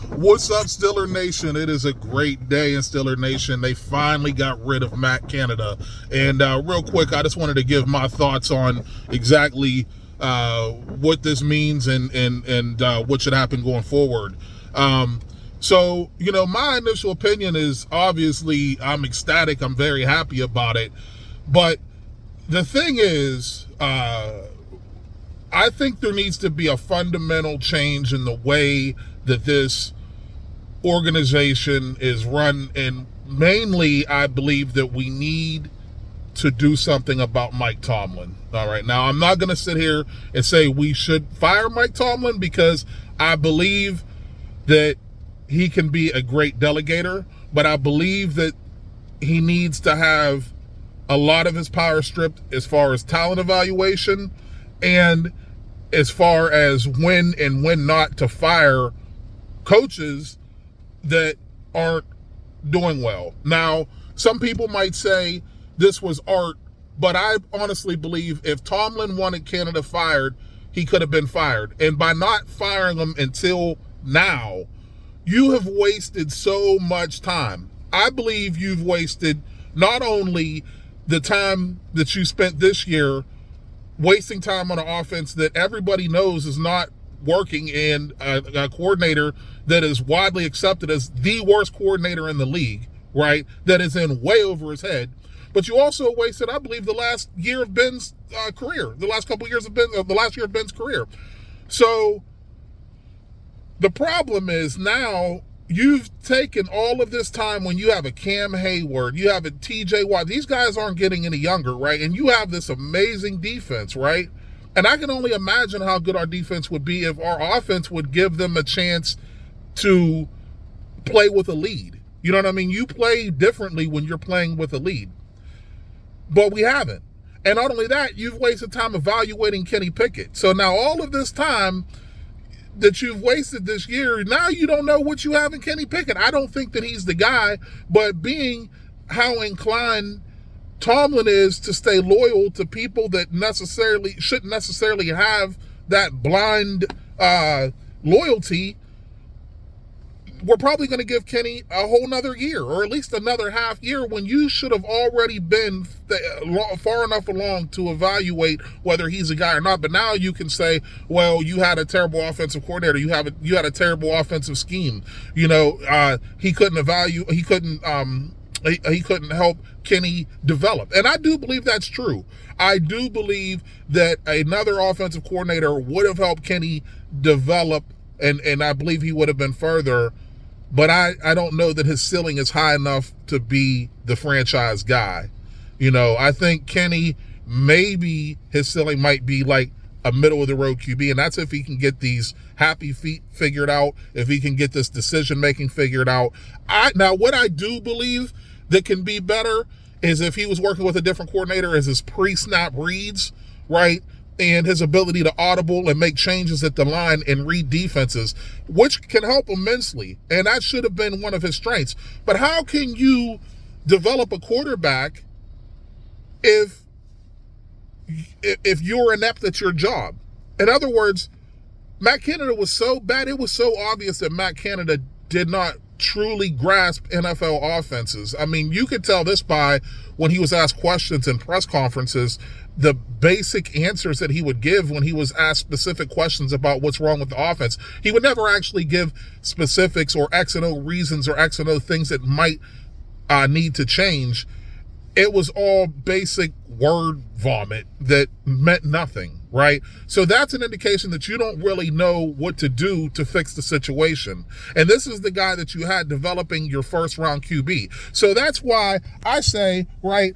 What's up, Stiller Nation? It is a great day in Stiller Nation. They finally got rid of Matt Canada. And real quick, I just wanted to give my thoughts on exactly what this means and what should happen going forward. So, my initial opinion is obviously I'm ecstatic. I'm very happy about it. But the thing is, I think there needs to be a fundamental change in the way that this organization is run, and mainly I believe that we need to do something about Mike Tomlin. All right, now I'm not going to sit here and say we should fire Mike Tomlin, because I believe that he can be a great delegator, but I believe that he needs to have a lot of his power stripped as far as talent evaluation and as far as when and when not to fire coaches that aren't doing well. Now, some people might say this was art, but I honestly believe if Tomlin wanted Canada fired, he could have been fired. And by not firing him until now, you have wasted so much time. I believe you've wasted not only the time that you spent this year wasting time on an offense that everybody knows is not working, and a coordinator that is widely accepted as the worst coordinator in the league, right? That is in way over his head. But you also wasted, I believe, the last year of Ben's career, the last couple of years of the last year of Ben's career. So the problem is now you've taken all of this time when you have a Cam Hayward, you have a TJ Watt. These guys aren't getting any younger, right? And you have this amazing defense, right? And I can only imagine how good our defense would be if our offense would give them a chance to play with a lead. You know what I mean? You play differently when you're playing with a lead. But we haven't. And not only that, you've wasted time evaluating Kenny Pickett. So now all of this time that you've wasted this year, now you don't know what you have in Kenny Pickett. I don't think that he's the guy, but being how inclined Tomlin is to stay loyal to people that shouldn't necessarily have that blind loyalty, we're probably going to give Kenny a whole nother year, or at least another half year, when you should have already been far enough along to evaluate whether he's a guy or not. But now you can say, well, you had a terrible offensive coordinator. You had a terrible offensive scheme. He couldn't help Kenny develop. And I do believe that's true. I do believe that another offensive coordinator would have helped Kenny develop, and I believe he would have been further. But I don't know that his ceiling is high enough to be the franchise guy. I think Kenny, maybe his ceiling might be like a middle-of-the-road QB, and that's if he can get these happy feet figured out, if he can get this decision-making figured out. Now, what I do believe that can be better is if he was working with a different coordinator, is his pre-snap reads, right? And his ability to audible and make changes at the line and read defenses, which can help immensely. And that should have been one of his strengths. But how can you develop a quarterback if you're inept at your job? In other words, Matt Canada was so bad, it was so obvious that Matt Canada did not truly grasp NFL offenses. I mean, you could tell this by when he was asked questions in press conferences, the basic answers that he would give when he was asked specific questions about what's wrong with the offense. He would never actually give specifics or X and O reasons or X and O things that might need to change. It was all basic word vomit that meant nothing, right? So that's an indication that you don't really know what to do to fix the situation. And this is the guy that you had developing your first round QB. So that's why I say, right,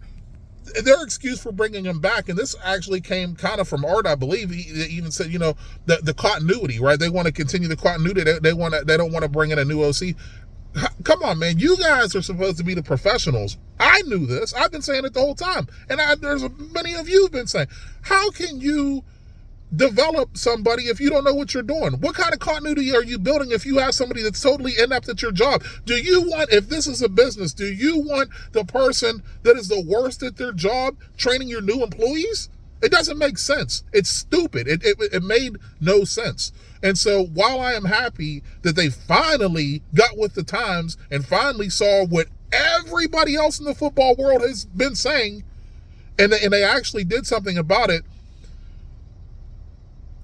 their excuse for bringing him back, and this actually came kind of from Art, I believe. He even said, the continuity, right? They want to continue the continuity. They don't want to bring in a new OC. Come on, man. You guys are supposed to be the professionals. I knew this. I've been saying it the whole time. And there's many of you have been saying, how can you develop somebody if you don't know what you're doing? What kind of continuity are you building if you have somebody that's totally inept at your job? Do you want, if this is a business, do you want the person that is the worst at their job training your new employees? It doesn't make sense. It's stupid. It made no sense. And so while I am happy that they finally got with the times and finally saw what everybody else in the football world has been saying, and they actually did something about it,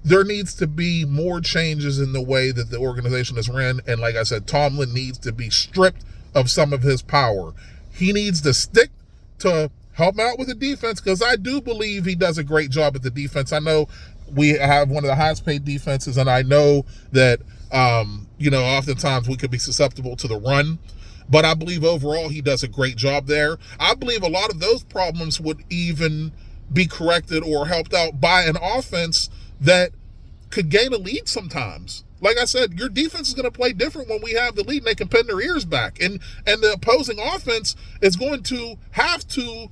there needs to be more changes in the way that the organization is ran. And like I said, Tomlin needs to be stripped of some of his power. He needs to stick to help out with the defense, because I do believe he does a great job at the defense. I know we have one of the highest paid defenses, and I know that, oftentimes we could be susceptible to the run, but I believe overall he does a great job there. I believe a lot of those problems would even be corrected or helped out by an offense that could gain a lead sometimes. Like I said, your defense is going to play different when we have the lead and they can pin their ears back. And the opposing offense is going to have to,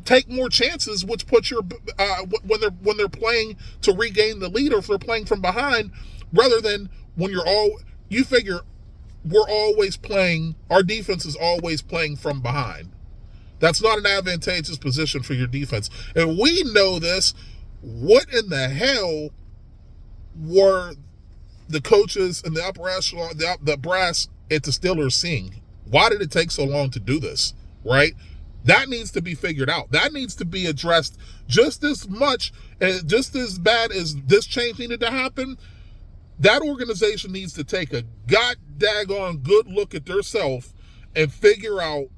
take more chances, which puts your when they're playing to regain the lead, or if they're playing from behind, rather than when you figure our defense is always playing from behind. That's not an advantageous position for your defense. And we know this. What in the hell were the coaches and the upper echelon, the brass at the Steelers seeing? Why did it take so long to do this, right? That needs to be figured out. That needs to be addressed just as much, and just as bad as this change needed to happen. That organization needs to take a god-daggone good look at themselves and figure out,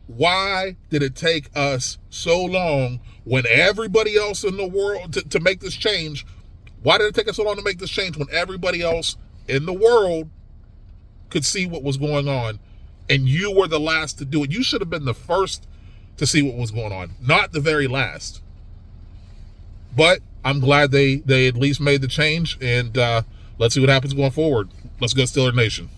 why did it take us so long when everybody else in the world to make this change? Why did it take us so long to make this change when everybody else in the world could see what was going on, and you were the last to do it? You should have been the first to see what was going on, not the very last. But I'm glad they at least made the change, and let's see what happens going forward. Let's go Steeler Nation.